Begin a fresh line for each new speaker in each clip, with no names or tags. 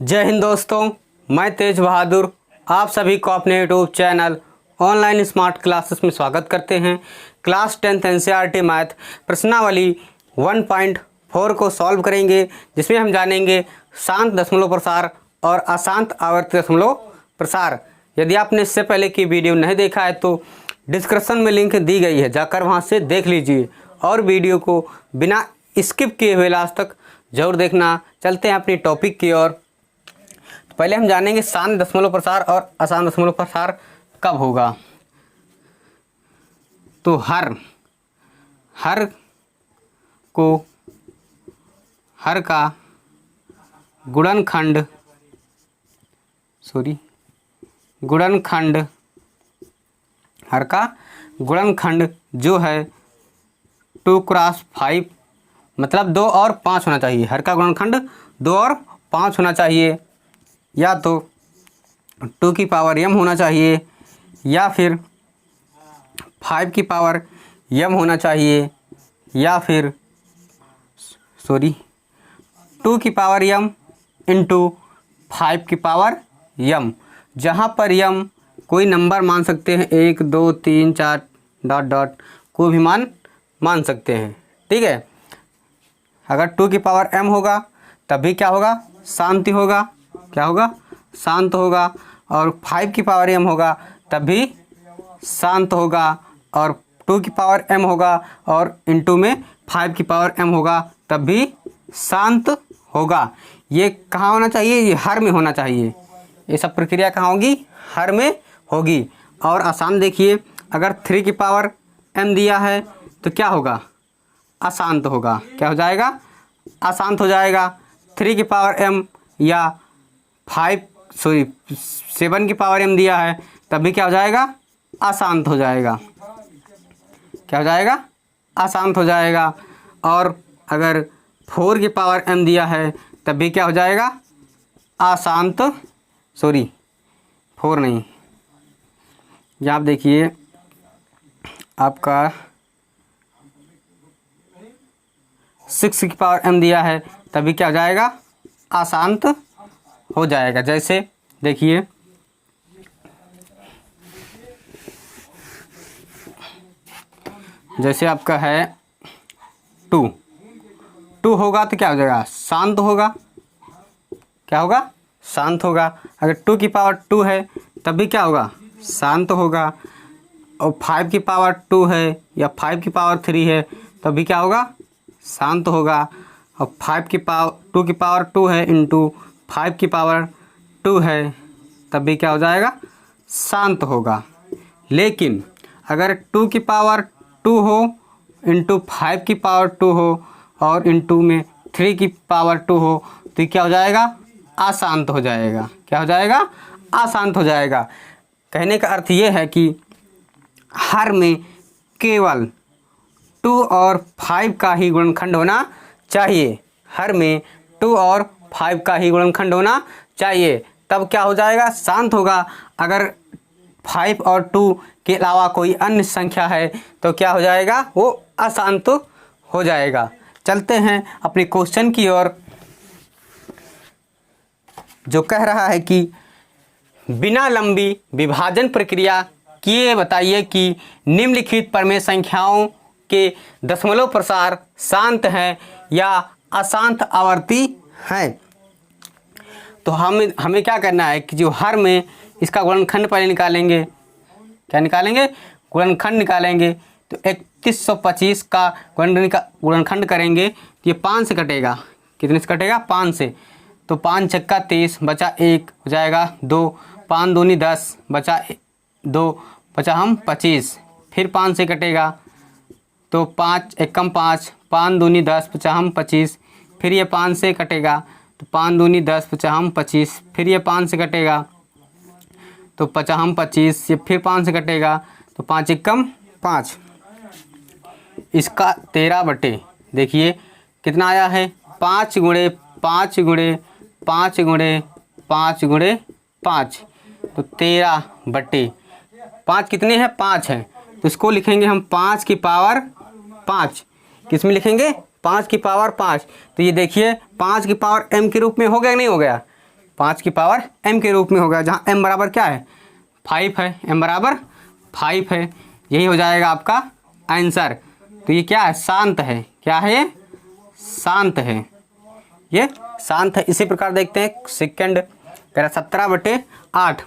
जय हिंद दोस्तों, मैं तेज बहादुर आप सभी को अपने YouTube channel online smart classes में स्वागत करते हैं। क्लास 10th एनसीईआरटी मैथ प्रश्नावली 1.4 को सॉल्व करेंगे, जिसमें हम जानेंगे शांत दशमलव प्रसार और अशांत आवर्ती दशमलव प्रसार। यदि आपने इससे पहले की वीडियो नहीं देखा है तो डिस्क्रिप्शन में लिंक दी गई है, जाकर वहां से देख लीजिए और वीडियो को बिना स्किप किए हुए लास्ट तक जरूर देखना। चलते हैं अपनी टॉपिक की ओर। पहले हम जानेंगे शांत दशमलव प्रसार और अशांत दशमलव प्रसार कब होगा। तो हर का गुणनखंड जो है 2x5 मतलब 2 और 5 होना चाहिए। हर का गुणनखंड 2 और 5 होना चाहिए, या तो 2 की पावर m होना चाहिए या फिर 5 की पावर m होना चाहिए, या फिर 2 की पावर m इंटू 5 की पावर m। जहाँ पर m कोई नंबर मान सकते हैं, 1 2 3 4 ... कोई भी मान सकते हैं। ठीक है, अगर 2 की पावर m होगा तब भी क्या होगा, शांति होगा। क्या होगा, शांत होगा। और 5 की पावर m होगा तब भी शांत होगा। और 2 की पावर m होगा और इंटू में 5 की पावर m होगा तब भी शांत होगा। ये कहाँ होना चाहिए, ये हर में होना चाहिए। ये सब प्रक्रिया कहाँ होगी, हर में होगी। और आसान देखिए, अगर 3 की पावर m दिया है तो क्या होगा, अशांत होगा। क्या हो जाएगा, अशांत हो जाएगा। 3 की पावर m या 7 की पावर m दिया है तब भी क्या हो जाएगा, अशांत हो जाएगा। क्या हो जाएगा, अशांत हो जाएगा। और अगर 4 की पावर m दिया है तब भी क्या हो जाएगा, अशांत। 4 नहीं, यहाँ आप देखिए आपका 6 की पावर m दिया है तभी क्या हो जाएगा, अशांत हो जाएगा। जैसे देखिए जैसे आपका है 2 होगा तो क्या हो जाएगा, शांत होगा। क्या होगा, शांत होगा। अगर 2 की पावर 2 है तब भी क्या होगा, शांत होगा। और 5 की पावर 2 है या 5 की पावर 3 है तब भी क्या होगा, शांत होगा। और 2 की पावर 2 है इंटू 5 की पावर 2 है तब भी क्या हो जाएगा, शांत होगा। लेकिन अगर 2 की पावर 2 हो इंटू 5 की पावर 2 हो और इंटू में 3 की पावर 2 हो तो क्या हो जाएगा, अशांत हो जाएगा। क्या हो जाएगा, अशांत हो जाएगा। कहने का अर्थ ये है कि हर में केवल 2 और 5 का ही गुणनखंड होना चाहिए। हर में 2 और 5 का ही गुणनखंड होना चाहिए, तब क्या हो जाएगा, शांत होगा। अगर 5 और 2 के अलावा कोई अन्य संख्या है तो क्या हो जाएगा, वो अशांत हो जाएगा। चलते हैं अपने क्वेश्चन की ओर, जो कह रहा है कि बिना लंबी विभाजन प्रक्रिया किए बताइए कि निम्नलिखित प्रमेय संख्याओं के दशमलव प्रसार शांत हैं या अशांत आवर्ती हैं। तो हमें क्या करना है कि जो हर में इसका गुणनखंड पहले निकालेंगे। क्या निकालेंगे, गुणनखंड निकालेंगे। तो 3125 का गुणनखंड करेंगे तो ये 5 से कटेगा। कितने से कटेगा, 5 से। तो 5 छक्का 30 बचा 1 हो जाएगा 2, 5 दूनी 10 बचा 2 बचा 25। फिर 5 से कटेगा तो 5 एकम 5, 5 दूनी 10 बचा 25। फिर ये 5 से कटेगा तो 5 दूनी 10 बचा 25। फिर ये 5 से कटेगा तो 25। ये फिर 5 से कटेगा तो 5 एकम 5। इसका 13 बटे, देखिए कितना आया है, 5 गुणे 5 गुणे 5 गुणे 5 गुणे 5। तो 13 बटे 5 कितने हैं, 5 हैं। तो इसको लिखेंगे हम 5 की पावर 5। किस में लिखेंगे, 5 की पावर 5। तो ये देखिए 5 की पावर m के रूप में हो गया नहीं हो गया, 5 की पावर m के रूप में होगा, जहाँ m बराबर क्या है 5 है, m बराबर 5 है। यही हो जाएगा आपका आंसर। तो ये क्या है शांत है, क्या है ये शांत है, ये शांत है। इसी प्रकार देखते हैं सेकंड कह 17/8।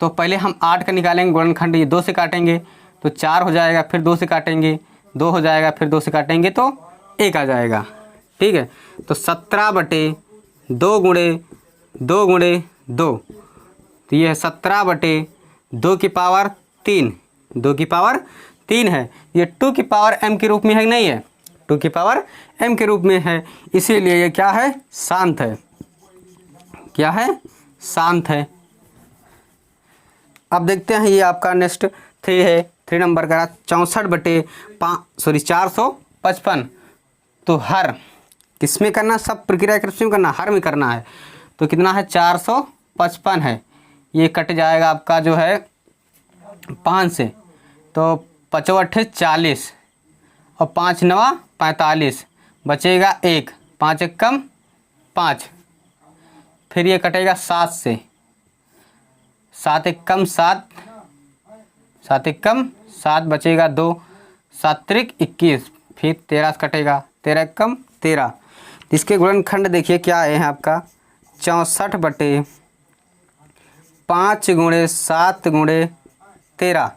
तो पहले हम 8 का निकालेंगे गुणनखंड, ये 2 से काटेंगे तो 4 हो जाएगा, फिर 2 से काटेंगे 2 हो जाएगा, फिर 2 से काटेंगे तो 1 आ जाएगा। ठीक है, तो 17/2 गुणे 2 गुणे 2, तो ये है 17/2 की पावर 3, 2 की पावर 3 है। ये 2 की पावर m के रूप में है कि नहीं है, 2 की पावर m के रूप में है, इसीलिए ये क्या है शांत है, क्या है शांत है। अब देखते हैं ये आपका नेक्स्ट 3 है, 3 नंबर का 455। तो हर किस में करना, सब प्रक्रिया किस में करना, हर में करना है। तो कितना है 455 है, ये कट जाएगा आपका जो है 5 से, तो 5 40 और 5 9 45, बचेगा 1, 5 1 कम 5, फिर ये कटेगा 7 से, 7 1 कम 7, 7 1 कम 7, बचेगा 2, 7 3 21, फिर 13 से कटेगा, 13 1 कम 13। इसके गुणनखंड देखिए क्या आए हैं आपका 64/5 गुणे 7 गुणे 13,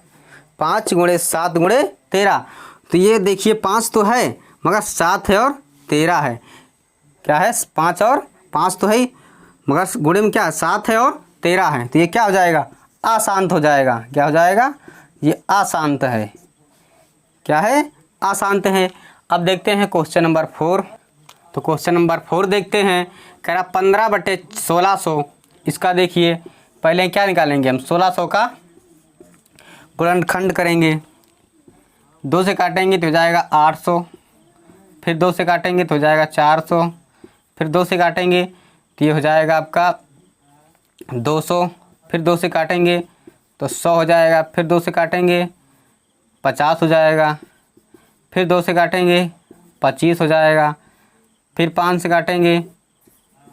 5 गुणे 7 गुणे 13। तो ये देखिए 5 तो है मगर 7 है और 13 है, क्या है 5 और 5 तो है ही, मगर गुणे में क्या है 7 है और 13 है, तो ये क्या हो जाएगा अशांत हो जाएगा। क्या हो जाएगा, ये अशांत है, क्या है अशांत है। अब देखते हैं क्वेश्चन नंबर 4। तो क्वेश्चन नंबर 4 देखते हैं, कह रहा 15/1600। इसका देखिए पहले क्या निकालेंगे हम, 1600 का गुणनखंड करेंगे, 2 से काटेंगे तो हो जाएगा 800, फिर 2 से काटेंगे तो हो जाएगा 400, फिर 2 से काटेंगे तो ये हो जाएगा आपका 200, फिर 2 से काटेंगे तो 100 हो जाएगा, फिर 2 से काटेंगे 50 हो जाएगा, फिर 2 से काटेंगे 25 हो जाएगा, फिर 5 से काटेंगे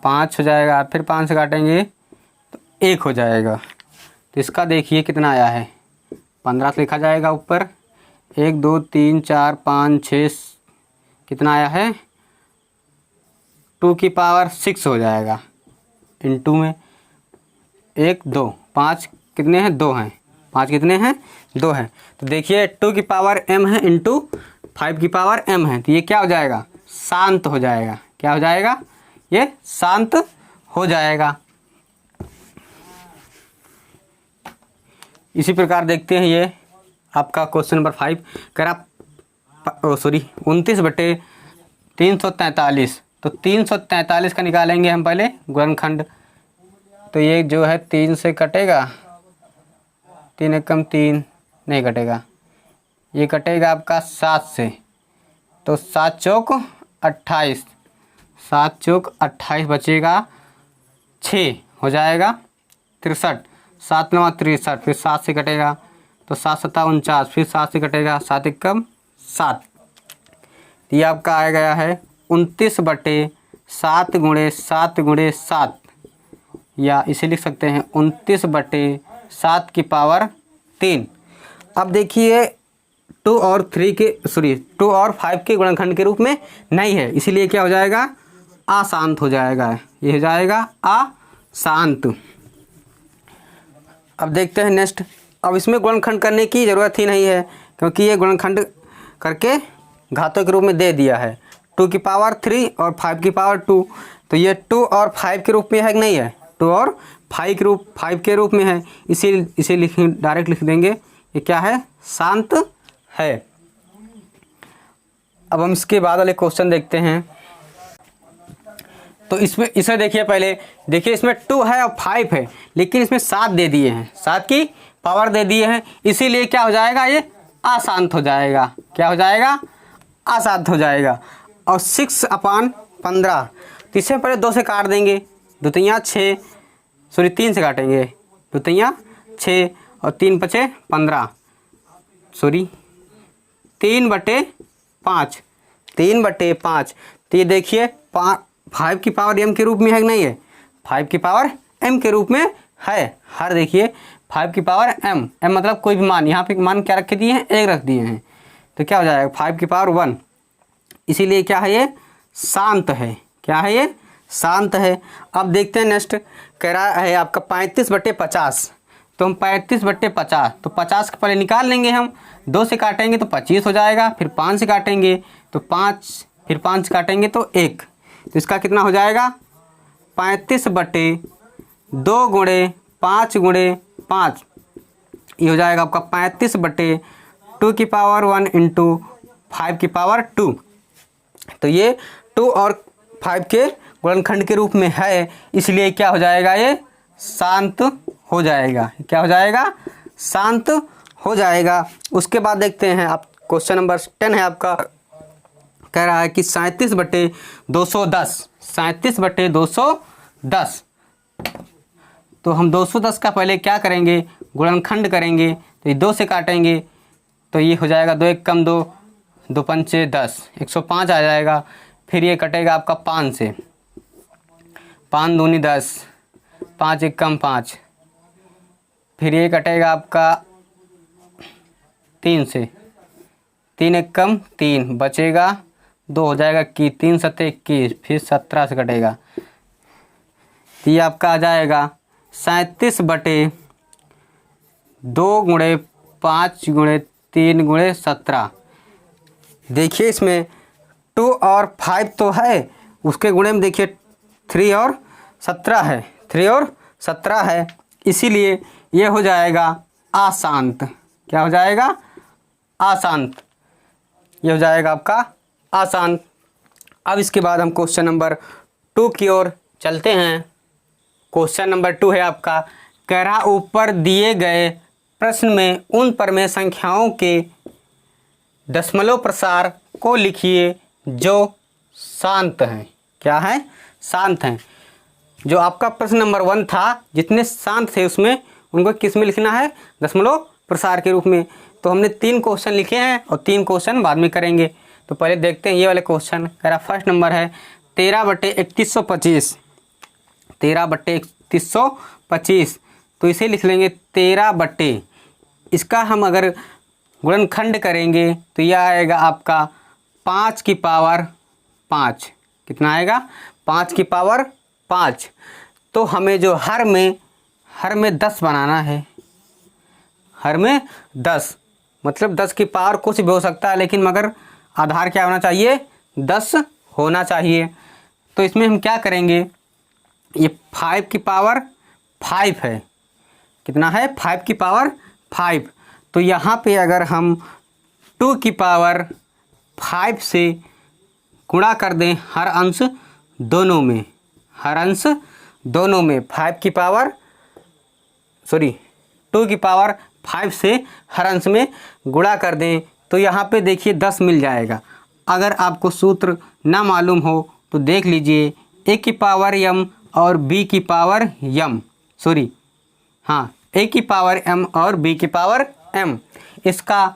5 हो जाएगा, फिर 5 से काटेंगे तो 1 हो जाएगा। तो इसका देखिए कितना आया है, 15 से लिखा जाएगा ऊपर, 1 2 3 4 5 6, कितना आया है 2 की पावर 6 हो जाएगा, इनटू में 1 2 5 कितने हैं 2 हैं, 5 कितने हैं 2 हैं। तो देखिए 2 की पावर m है इंटू 5 की पावर m है, तो ये क्या हो जाएगा शांत हो जाएगा। क्या हो जाएगा, ये शांत हो जाएगा। इसी प्रकार देखते हैं ये आपका क्वेश्चन नंबर 5 कह रहा 29/343। तो 343 का निकालेंगे हम पहले गुणनखंड, तो ये जो है 3 से कटेगा, 3 1 कम 3 नहीं कटेगा, ये कटेगा आपका 7 से, तो 7 चौक 28, 7 चौक 28 बचेगा 6 हो जाएगा 63, 7 9 63, फिर 7 से कटेगा तो 7 7 49, फिर 7 से कटेगा 7 1 कम 7, ये आपका आ गया है 29/7 गुणे 7 गुणे 7, या इसे लिख सकते हैं 29/7 की पावर 3। अब देखिए 2 और 5 के गुणनखंड के रूप में नहीं है, इसीलिए क्या हो जाएगा अशांत हो जाएगा, ये हो जाएगा अशांत। अब देखते हैं नेक्स्ट। अब इसमें गुणनखंड करने की ज़रूरत ही नहीं है, क्योंकि ये गुणनखंड करके घातों के रूप में दे दिया है, 2 की पावर 3 और 5 की पावर 2। तो ये 2 और 5 के रूप में है कि नहीं है, 2 और 5 के रूप में है, इसे डायरेक्ट लिख देंगे, ये क्या है शांत है। अब हम इसके बाद वाले क्वेश्चन देखते हैं। तो इसमें इसे देखिए पहले, देखिए इसमें 2 है और 5 है, लेकिन इसमें 7 दे दिए हैं, 7 की पावर दे दिए हैं, इसीलिए क्या हो जाएगा ये अशांत हो जाएगा। क्या हो जाएगा अशांत हो जाएगा। और 6/15, तो इससे पहले 2 से काट देंगे, 2 तियाँ 6, 3 से काटेंगे, 2 तियाँ 6 और 3 5 15, 3/5, 3/5। तो ये देखिए 5 की पावर m के रूप में है कि नहीं है, 5 की पावर m के रूप में है। हर देखिए 5 की पावर m, m मतलब कोई भी मान, यहाँ पे मान क्या रख दिए हैं, 1 रख दिए हैं, तो क्या हो जाएगा 5 की पावर 1। इसीलिए क्या है, ये शांत है। क्या है, ये शांत है। अब देखते हैं नेक्स्ट, कह रहा है आपका 35/50। तो हम 35/50, तो 50 के पहले निकाल लेंगे हम, 2 से काटेंगे तो 25 हो जाएगा, फिर 5 से काटेंगे तो 5, फिर 5 से काटेंगे तो 1, तो इसका कितना हो जाएगा 35/2 गुणे 5 गुणे 5, ये हो जाएगा आपका 35/2 की पावर 1 इंटू 5 की पावर 2। तो ये 2 और 5 के गुणनखंड के रूप में है, इसलिए क्या हो जाएगा, ये शांत हो जाएगा। क्या हो जाएगा, शांत हो जाएगा। उसके बाद देखते हैं आप, क्वेश्चन नंबर 10 है आपका, कह रहा है कि 37/210, 37/210। तो हम 210 का पहले क्या करेंगे, गुणनखंड करेंगे, तो ये 2 से काटेंगे तो ये हो जाएगा 2 1 कम 2, 2 पंचे 10, 105 आ जाएगा। फिर ये कटेगा आपका 5 से, 5 दूनी 10, 5 1 कम 5, फिर ये कटेगा आपका 3 से, 3 1 कम 3, बचेगा 2, हो जाएगा कि 3 7 21, फिर 17 से कटेगा, तो ये आपका आ जाएगा 37/2 गुणे 5 गुणे 3 गुणे 17। देखिए इसमें 2 और 5 तो है, उसके गुणे में देखिए 3 और 17 है, 3 और 17 है, इसीलिए ये हो जाएगा अशांत। क्या हो जाएगा, अशांत। ये हो जाएगा आपका अशांत। अब इसके बाद हम क्वेश्चन नंबर 2 की ओर चलते हैं। क्वेश्चन नंबर 2 है आपका, कह रहा ऊपर दिए गए प्रश्न में उन परमेय संख्याओं के दशमलव प्रसार को लिखिए जो शांत हैं। क्या है, शांत हैं। जो आपका प्रश्न नंबर 1 था, जितने शांत थे उसमें उनको किस में लिखना है, दशमलव प्रसार के रूप में। तो हमने 3 क्वेश्चन लिखे हैं और 3 क्वेश्चन बाद में करेंगे। तो पहले देखते हैं ये वाले क्वेश्चन। कह रहा फर्स्ट नंबर है 13/3125, 13/3125, तो इसे लिख लेंगे 13 इसका हम अगर गुणनखंड करेंगे तो यह आएगा आपका 5 की पावर 5। कितना आएगा, 5 की पावर 5। तो हमें जो हर में 10 बनाना है, हर में 10, मतलब 10 की पावर कुछ भी हो सकता है, लेकिन मगर आधार क्या होना चाहिए, 10 होना चाहिए। तो इसमें हम क्या करेंगे, ये 5 की पावर 5 है। कितना है, 5 की पावर 5। तो यहाँ पे अगर हम 2 की पावर 5 से गुणा कर दें हर अंश दोनों में, हर अंश दोनों में 5 की पावर 2 की पावर 5 से हर अंश में गुणा कर दें तो यहाँ पे देखिए 10 मिल जाएगा। अगर आपको सूत्र ना मालूम हो तो देख लीजिए, a की पावर m और b की पावर m, a की पावर m और b की पावर m, इसका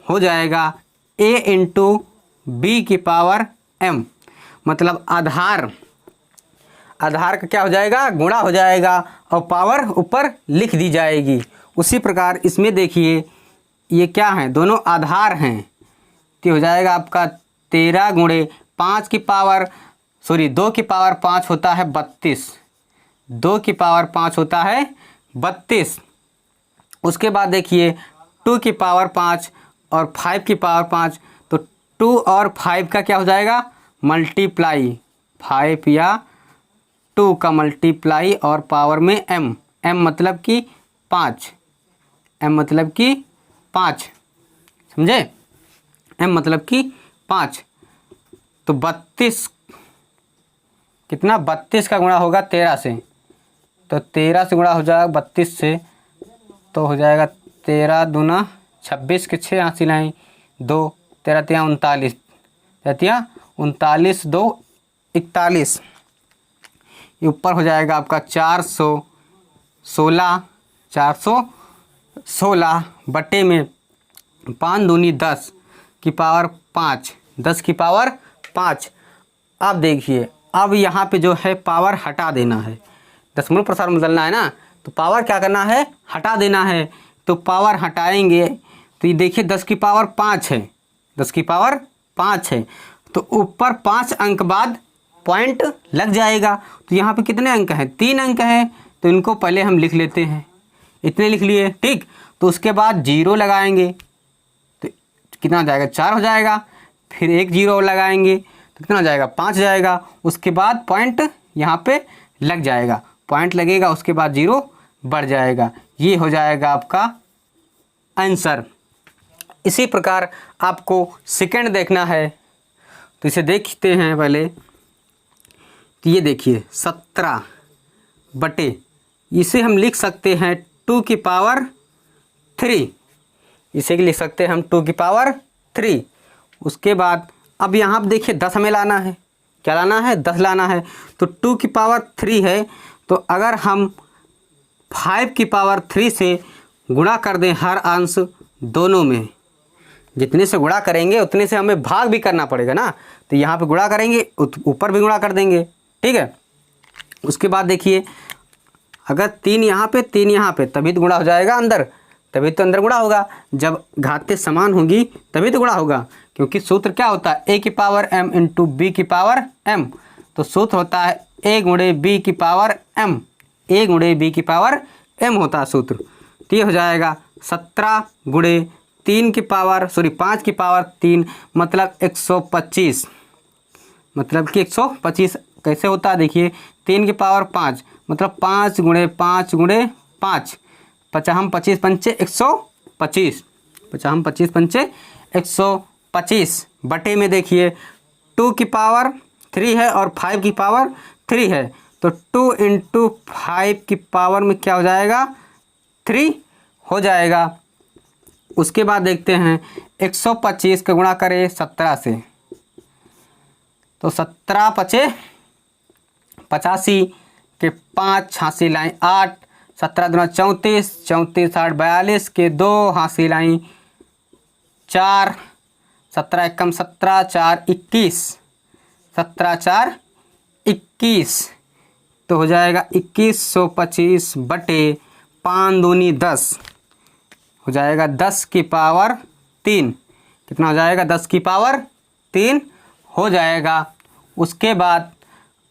हो जाएगा a इंटू b की पावर m, मतलब आधार का क्या हो जाएगा, गुणा हो जाएगा और पावर ऊपर लिख दी जाएगी। उसी प्रकार इसमें देखिए ये क्या है, दोनों आधार हैं, तो हो जाएगा आपका 13 गुणे 5 की पावर 2 की पावर 5 होता है 32, 2 की पावर 5 होता है 32। उसके बाद देखिए 2 की पावर 5 और 5 की पावर 5, तो 2 और 5 का क्या हो जाएगा, मल्टीप्लाई, 5 या 2 का मल्टीप्लाई और पावर में m, m मतलब कि 5, m मतलब कि 5, समझे, m मतलब कि 5। तो 32 कितना, 32 का गुणा होगा 13 से, तो 13 से गुणा हो जाएगा 32 से, तो हो जाएगा 13 दूना 26 के 6 आंसी लाएँ 2, 13 तिया 39, 39 2 41, ये ऊपर हो जाएगा आपका 416 बटे में 5 दूनी 10 की पावर 5, 10 की पावर 5। अब देखिए अब यहाँ पे जो है पावर हटा देना है, दशमलव प्रसार में बदलना है ना, तो पावर क्या करना है, हटा देना है। तो पावर हटाएंगे तो ये देखिए 10 की पावर 5 है, 10 की पावर 5 है, तो ऊपर 5 अंक बाद पॉइंट लग जाएगा। तो यहाँ पे कितने अंक हैं, 3 अंक हैं, तो इनको पहले हम लिख लेते हैं, इतने लिख लिए, ठीक। तो उसके बाद 0 लगाएंगे तो कितना हो जाएगा, 4 हो जाएगा। फिर एक 0 और लगाएंगे तो कितना हो जाएगा, 5 जाएगा। उसके बाद पॉइंट यहाँ पे लग जाएगा, पॉइंट लगेगा, उसके बाद 0 बढ़ जाएगा। ये हो जाएगा आपका आंसर। इसी प्रकार आपको सेकंड देखना है, तो इसे देखते हैं पहले। तो ये देखिए 17 बटे, इसे हम लिख सकते हैं 2 की पावर 3, इसे लिख सकते हैं हम 2 की पावर 3। उसके बाद अब यहाँ पर देखिए 10 हमें लाना है, क्या लाना है, 10 लाना है। तो 2 की पावर 3 है, तो अगर हम 5 की पावर 3 से गुणा कर दें हर अंश दोनों में, जितने से गुणा करेंगे उतने से हमें भाग भी करना पड़ेगा ना, तो यहाँ पे गुणा करेंगे, ऊपर भी गुणा कर देंगे, ठीक है। उसके बाद देखिए अगर 3 यहाँ पे 3 यहाँ पे, तभी तो गुणा हो जाएगा अंदर, तभी तो अंदर गुणा होगा। जब घातें समान होंगी तभी तो गुणा होगा, क्योंकि सूत्र क्या होता है, a की पावर m इंटू बी की पावर m। तो सूत्र होता है a गुणे बी की पावर m, a गुणे बी की पावर m होता है सूत्र। तो ये हो जाएगा 17 गुणे 5 की पावर 3, मतलब 125, मतलब कि 125 कैसे होता है, देखिए 3 की पावर 5, मतलब 5 गुणे 5 गुणे 5, 50 25 पंचे 125, 50 25 पंचे 125 बटे में देखिए 2 की पावर 3 है और 5 की पावर 3 है, तो 2 इंटू 5 की पावर में क्या हो जाएगा, 3 हो जाएगा। उसके बाद देखते हैं 125 का गुणा करें 17 से, तो 17 पचे 85 के 5 86 लाइन 8, 17 दूना 34, 34 8 42 के 2 हासिल लाइन 4, 17 एकम 17 4 21, 17 4 21, तो हो जाएगा 2125 बटे 5 दूनी 10, हो जाएगा 10 की पावर 3, कितना हो जाएगा, 10 की पावर 3 हो जाएगा। उसके बाद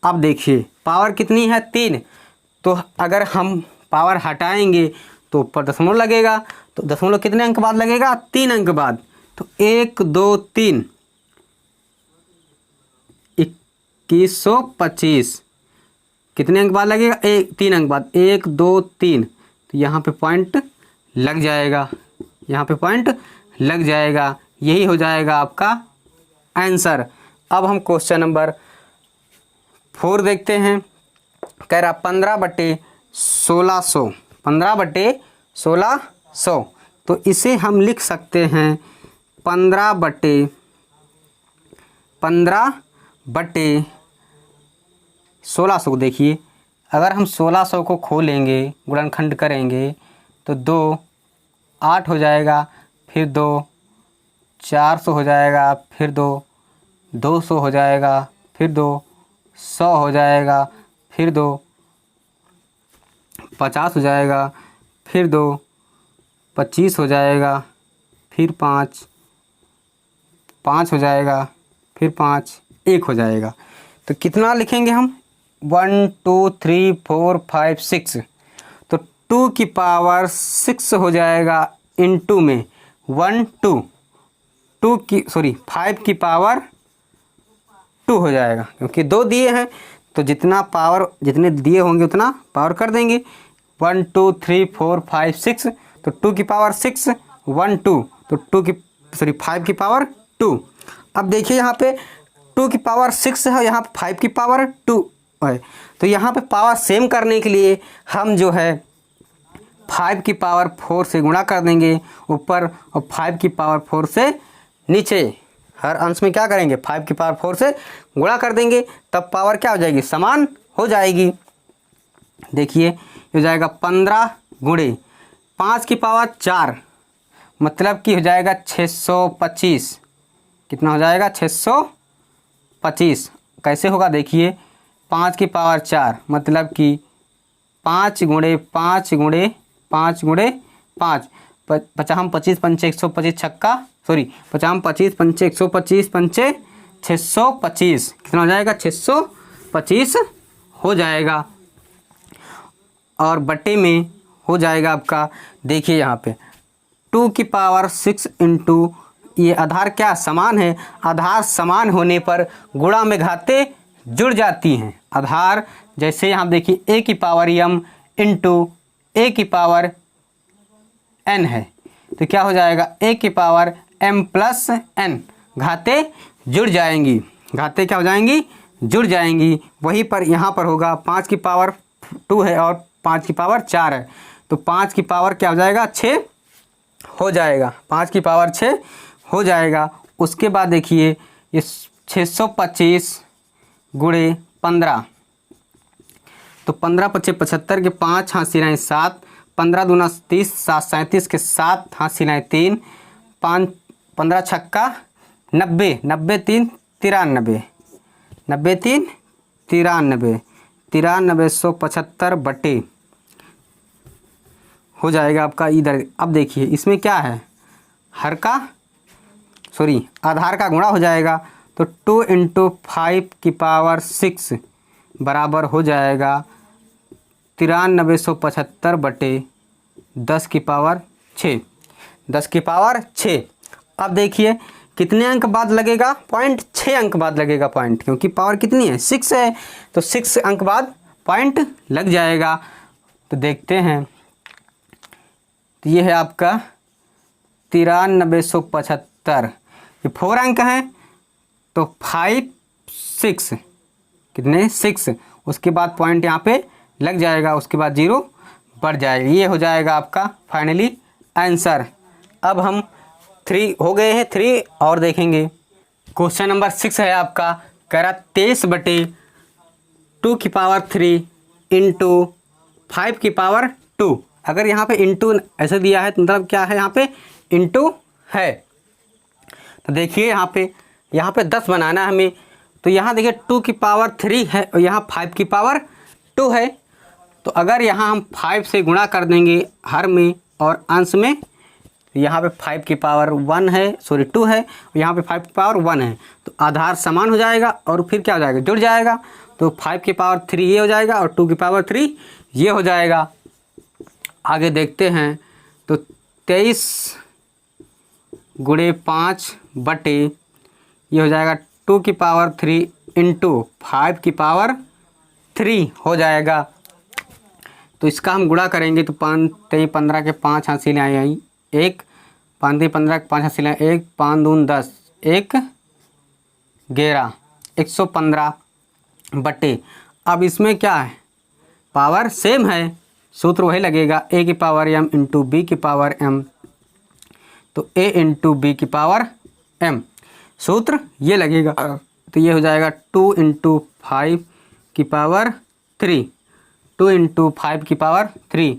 अब देखिए पावर कितनी है, 3, तो अगर हम पावर हटाएंगे तो ऊपर दशमलव लगेगा, तो दशमलव कितने अंक बाद लगेगा, 3 अंक बाद, तो 1 2 3 2125, कितने अंक बाद लगेगा, 3 अंक बाद, 1 2 3, तो यहाँ पे पॉइंट लग जाएगा, यहाँ पे पॉइंट लग जाएगा। यही हो जाएगा आपका आंसर। अब हम क्वेश्चन नंबर 4 देखते हैं। कह रहा 15 बटे 1600, 15 बटे 1600, तो इसे हम लिख सकते हैं 15 बटे 1600 को देखिए, अगर हम 1600 को खोलेंगे, गुणनखंड करेंगे, तो 2 8 हो जाएगा, फिर 2 400 हो जाएगा, फिर 2 200 हो जाएगा, फिर 2 100 हो जाएगा, फिर 2 50 हो जाएगा, फिर 2 25 हो जाएगा, फिर 5 5 हो जाएगा, फिर 5 1 हो जाएगा। तो कितना लिखेंगे हम, 1 2 3 4 5 6, तो 2 की पावर 6 हो जाएगा इनटू में 1 2 5 की पावर 2 हो जाएगा, क्योंकि 2 दिए हैं तो जितने दिए होंगे उतना पावर कर देंगे। 1 2 3 4 5 6, तो 2 की पावर 6 1 2, तो 5 की पावर 2। अब देखिए यहाँ पे 2 की पावर 6 है, यहाँ पे 5 की पावर 2 है, तो यहाँ पे पावर सेम करने के लिए हम जो है 5 की पावर 4 से गुणा कर देंगे ऊपर, और 5 की पावर 4 से नीचे। हर अंश में क्या करेंगे, 5 की पावर 4 से गुणा कर देंगे, तब पावर क्या हो जाएगी, समान हो जाएगी। देखिए ये हो जाएगा 15 गुणे 5 की पावर 4, मतलब कि हो जाएगा 625, कितना हो जाएगा, 625। कैसे होगा देखिए, 5 की पावर 4 मतलब कि 5 गुणे 5 गुणे 5 गुणे 5 पचाम 25 पंचे 125 छक्का सॉरी 50 25 पंचे 125 पंचे 625 कितना हो जाएगा 625 हो जाएगा। और बटे में हो जाएगा आपका, देखिए यहाँ पे 2 की पावर 6 इंटू, ये आधार क्या समान है, आधार समान होने पर गुणा में घातें जुड़ जाती हैं। आधार जैसे यहाँ देखिए a की पावर m इंटू a की पावर n है, तो क्या हो जाएगा a की पावर m प्लस n, घातें जुड़ जाएंगी, घातें क्या हो जाएंगी जुड़ जाएंगी। वहीं पर यहाँ पर होगा 5 की पावर 2 है और 5 की पावर 4 है, तो 5 की पावर क्या हो जाएगा 6 हो जाएगा, 5 की पावर 6 हो जाएगा। उसके बाद देखिए ये 625 गुणे 15, तो 15 पच्चे 75 के 5 हाथ सिलाएँ 7, 15 दूना 30, 7 37 के 7 हाथ सिलाएँ 3, 5 15 छक्का 90, 90 3 93, 90 3 93, 9375 बटे हो जाएगा आपका इधर। अब देखिए इसमें क्या है, हर का सॉरी आधार का गुणा हो जाएगा, तो 2 इंटू 5 की पावर 6 बराबर हो जाएगा 9375 बटे 10 की पावर 6, 10 की पावर 6। अब देखिए कितने अंक बाद लगेगा पॉइंट, 6 अंक बाद लगेगा पॉइंट, क्योंकि पावर कितनी है 6 है, तो 6 अंक बाद पॉइंट लग जाएगा। तो देखते हैं, तो ये है आपका 9375, ये 4 अंक हैं, तो 5 6 कितने 6, उसके बाद पॉइंट यहाँ पे लग जाएगा, उसके बाद 0 बढ़ जाएगा। ये हो जाएगा आपका फाइनली आंसर। अब हम 3 हो गए हैं, 3 और देखेंगे। क्वेश्चन नंबर 6 है आपका, कह रहा 23 बटे 2 की पावर 3 इंटू 5 की पावर 2। अगर यहाँ पे इंटू ऐसे दिया है तो मतलब क्या है, यहाँ पे इंटू है। तो देखिए यहाँ पे 10 बनाना है हमें, तो यहाँ देखिए 2 की पावर 3 है और यहाँ 5 की पावर 2 है। तो अगर यहाँ हम 5 से गुणा कर देंगे हर में और अंश में, यहाँ पे 5 की पावर 1 है सॉरी 2 है, यहाँ पे 5 की पावर 1 है, तो आधार समान हो जाएगा और फिर क्या हो जाएगा जुड़ जाएगा। तो 5 की पावर 3 ये हो जाएगा और 2 की पावर 3 ये हो जाएगा। आगे देखते हैं, तो 23 गुणे 5 बटे ये हो जाएगा 2 की पावर 3 इंटू 5 की पावर 3 हो जाएगा। तो इसका हम गुणा करेंगे, तो 5 3 15 के 5 हाथ सिले आए 1, 5 3 15 के 5 हाथ सिले 1, 5 दून 10, 1 11, 115 बटे, अब इसमें क्या है पावर सेम है, सूत्र वही लगेगा, a की पावर m इंटू बी की पावर m, तो a इंटू बी की पावर m, सूत्र ये लगेगा। तो ये हो जाएगा 2 इंटू 5 की पावर 3, 2 इंटू 5 की पावर 3,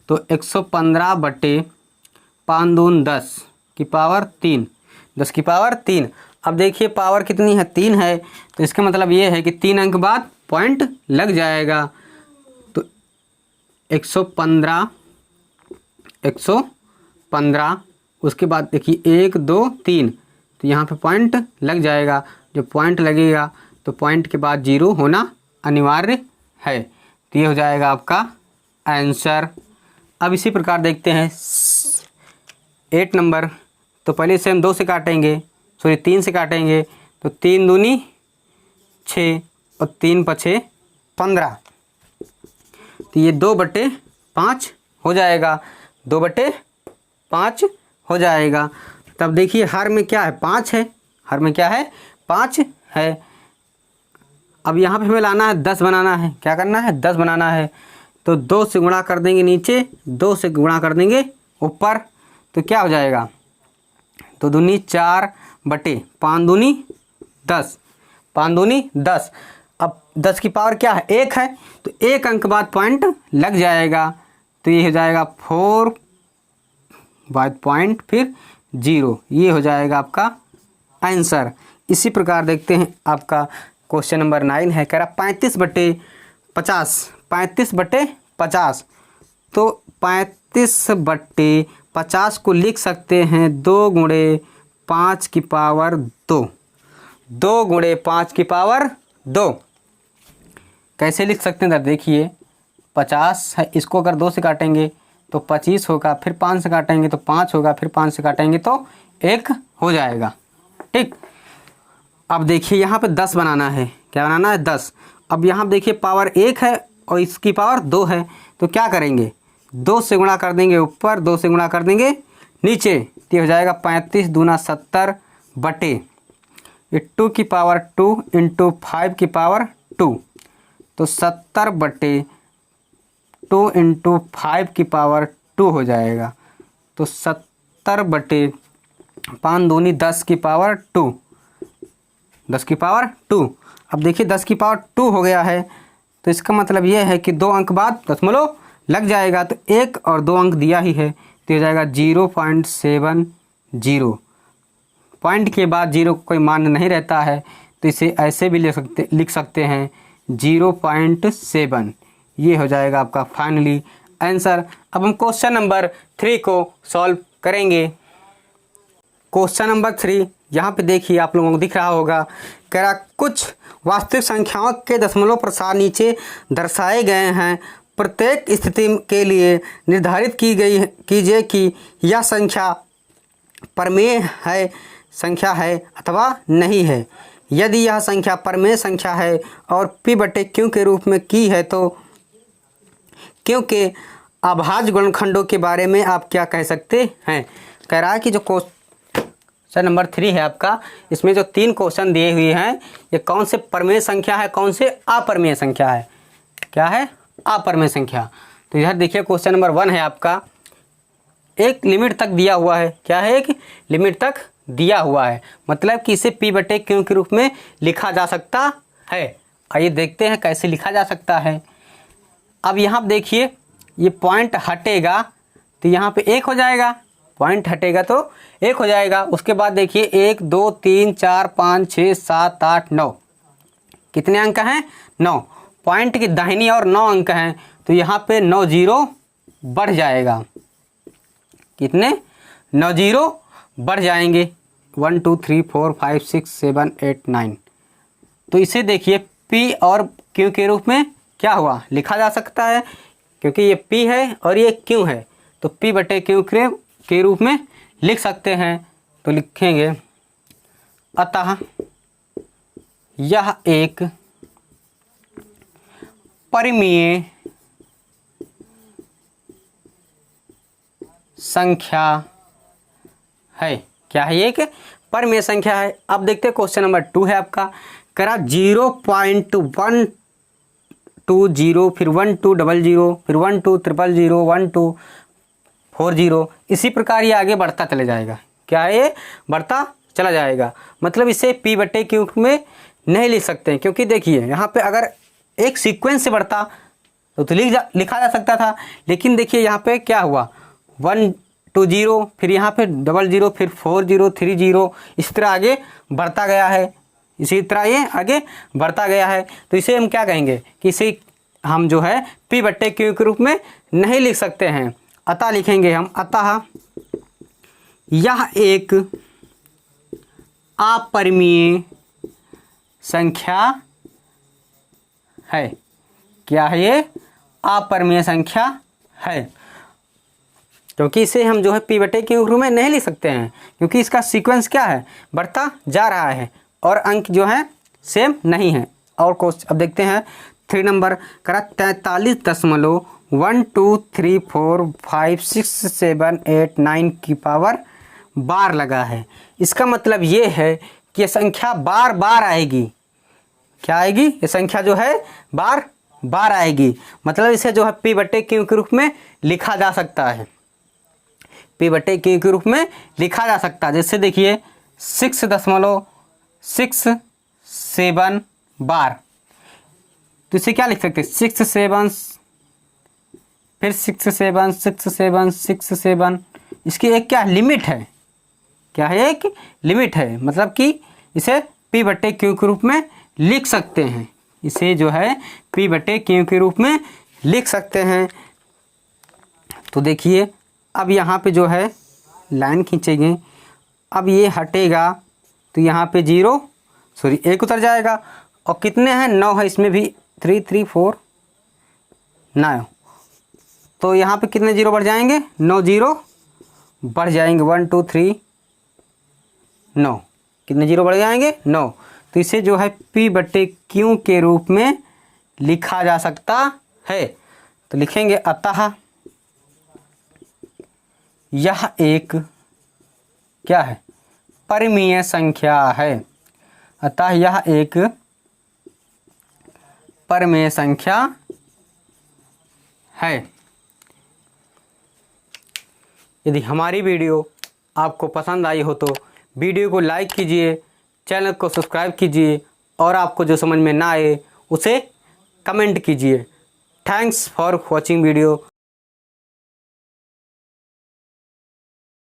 तो 115 बटे 5 दून 10 की पावर 3, 10 की पावर 3। अब देखिए पावर कितनी है 3 है, तो इसका मतलब ये है कि 3 अंक बाद पॉइंट लग जाएगा। तो 115 उसके बाद देखिए 1 2 3, तो यहाँ पे पॉइंट लग जाएगा। जो पॉइंट लगेगा तो पॉइंट के बाद 0 होना अनिवार्य है। तो ये हो जाएगा आपका आंसर। अब इसी प्रकार देखते हैं 8 नंबर। तो पहले से हम 2 से काटेंगे, सॉरी 3 से काटेंगे, तो 3 दूनी 6 और 3 पछे 15, तो ये 2/5 हो जाएगा, 2/5 हो जाएगा। तब देखिए हर में क्या है 5 है, हर में क्या है 5 है। अब यहाँ पे हमें लाना है 10 बनाना है, क्या करना है 10 बनाना है। तो 2 से गुणा कर देंगे नीचे, 2 से गुणा कर देंगे ऊपर, तो क्या हो जाएगा, तो दूनी 4 बटे 5 दूनी 10, 5 दूनी 10। अब 10 की पावर क्या है 1 है, तो 1 अंक बाद पॉइंट लग जाएगा। तो ये हो जाएगा 4 बाद पॉइंट फिर 0, ये हो जाएगा आपका आंसर। इसी प्रकार देखते हैं आपका क्वेश्चन नंबर 9 है, कह रहा 35/50, 35/50। तो 35/50 को लिख सकते हैं 2 × 5 की पावर 2, 2 × 5 की पावर 2। कैसे लिख सकते हैं? देखिए 50 है, इसको अगर 2 से काटेंगे तो 25 होगा, फिर 5 से काटेंगे तो 5 होगा, फिर 5 से काटेंगे तो 1 हो जाएगा। ठीक, अब देखिए यहाँ पे 10 बनाना है। क्या बनाना है? 10। अब यहाँ देखिए पावर 1 है और इसकी पावर 2 है, तो क्या करेंगे? 2 से गुणा कर देंगे ऊपर, 2 से गुणा कर देंगे नीचे, तो हो जाएगा 35 दूना 70 बटे 2 की पावर 2 इंटू 5 की पावर 2, तो 70 बटे 2 इंटू 5 की पावर 2 हो जाएगा। तो 70 बटे 5 दूनी 10 की पावर 2, 10 की पावर 2। अब देखिए 10 की पावर 2 हो गया है, तो इसका मतलब ये है कि 2 अंक बाद दशमलव लग जाएगा, तो 1 और 2 अंक दिया ही है, तो हो जाएगा 0.70। पॉइंट के बाद 0 कोई मान नहीं रहता है, तो इसे ऐसे भी लिख सकते हैं 0.7। ये हो जाएगा आपका फाइनली आंसर। अब हम क्वेश्चन नंबर 3 को सॉल्व करेंगे। क्वेश्चन नंबर 3 यहाँ पे देखिए आप लोगों को दिख रहा होगा, कह रहा कुछ वास्तविक संख्याओं के दशमलव प्रसार नीचे दर्शाए गए हैं। प्रत्येक स्थिति के लिए निर्धारित कीजिए कि यह संख्या परमेय संख्या है अथवा नहीं है। यदि यह संख्या परमेय संख्या है और P/Q के रूप में की है, तो क्योंकि अभाज्य गुणनखंडों के बारे में आप क्या कह सकते हैं? कह रहा है कि जो क्वेश्चन नंबर 3 है आपका, इसमें जो 3 क्वेश्चन दिए हुए हैं, ये कौन से परमेय संख्या है, कौन से अपरमेय संख्या है? क्या है? अपरमेय संख्या। तो इधर देखिए क्वेश्चन नंबर 1 है आपका, एक लिमिट तक दिया हुआ है। क्या है? एक लिमिट तक दिया हुआ है, मतलब कि इसे P/Q के रूप में लिखा जा सकता है। आइए देखते हैं कैसे लिखा जा सकता है। अब यहाँ देखिए ये पॉइंट हटेगा तो यहाँ पे 1 हो जाएगा, पॉइंट हटेगा तो 1 हो जाएगा। उसके बाद देखिए 1 2 3 4 5 6 7 8 9, कितने अंक हैं? 9। पॉइंट की दाहिनी और 9 अंक हैं, तो यहाँ पे 9 0 बढ़ जाएगा। कितने? 9 0 बढ़ जाएंगे। 1 2 3 4 5 6 7 8 9। तो इसे देखिए P और Q के रूप में क्या हुआ? लिखा जा सकता है, क्योंकि ये P है और ये Q है, तो P/Q के रूप में लिख सकते हैं। तो लिखेंगे अतः यह एक परिमेय संख्या है। क्या है? एक परिमेय संख्या है। अब देखते हैं क्वेश्चन नंबर 2 है आपका, करा 0.120, फिर 1200, फिर 12000, 1240, इसी प्रकार ये आगे बढ़ता चले जाएगा। क्या है? ये बढ़ता चला जाएगा। मतलब इसे P/Q में नहीं लिख सकते, क्योंकि देखिए यहाँ पे अगर एक सीक्वेंस से बढ़ता तो लिखा जा सकता था, लेकिन देखिए यहाँ पे क्या हुआ, 120, फिर यहाँ पे 00, फिर 40, 30, इस तरह आगे बढ़ता गया है। इसी तरह ये आगे बढ़ता गया है, तो इसे हम क्या कहेंगे कि इसे हम जो है P/Q के रूप में नहीं लिख सकते हैं। अतः लिखेंगे हम, अतः यह एक अपरिमेय संख्या है। क्या है? ये अपरिमेय संख्या है, क्योंकि इसे हम जो है P/Q के रूप में नहीं लिख सकते हैं, क्योंकि इसका सीक्वेंस क्या है? बढ़ता जा रहा है और अंक जो है सेम नहीं है। और क्वेश्चन अब देखते हैं 3 नंबर, करा 43.123456789 की पावर बार लगा है। इसका मतलब ये है कि ये संख्या बार बार आएगी। क्या आएगी? ये संख्या जो है बार बार आएगी, मतलब इसे जो है P/Q के रूप में लिखा जा सकता है। P/Q के रूप में लिखा जा सकता है। जैसे देखिए 6.67 बार, तो इसे क्या लिख सकते हैं? 6 7, फिर 6 7 6 7 6 7, इसकी एक क्या लिमिट है? क्या है? एक लिमिट है, मतलब कि इसे P/Q के रूप में लिख सकते हैं, इसे जो है P बटे Q के रूप में लिख सकते हैं। तो देखिए अब यहाँ पे जो है लाइन खींचेंगे, अब ये हटेगा तो यहाँ पे 1 उतर जाएगा, और कितने हैं 9 है, इसमें भी 3 3 4 9, तो यहाँ पे कितने 0 बढ़ जाएंगे, 9 0 बढ़ जाएंगे, 1 2 3 9, कितने 0 बढ़ जाएंगे 9। तो इसे जो है P बटे Q के रूप में लिखा जा सकता है। तो लिखेंगे अतः यह एक क्या है, परिमेय संख्या है। अतः यह एक परिमेय संख्या है। यदि हमारी वीडियो आपको पसंद आई हो तो वीडियो को लाइक कीजिए, चैनल को सब्सक्राइब कीजिए, और आपको जो समझ में ना आए उसे कमेंट कीजिए। Thanks for watching video.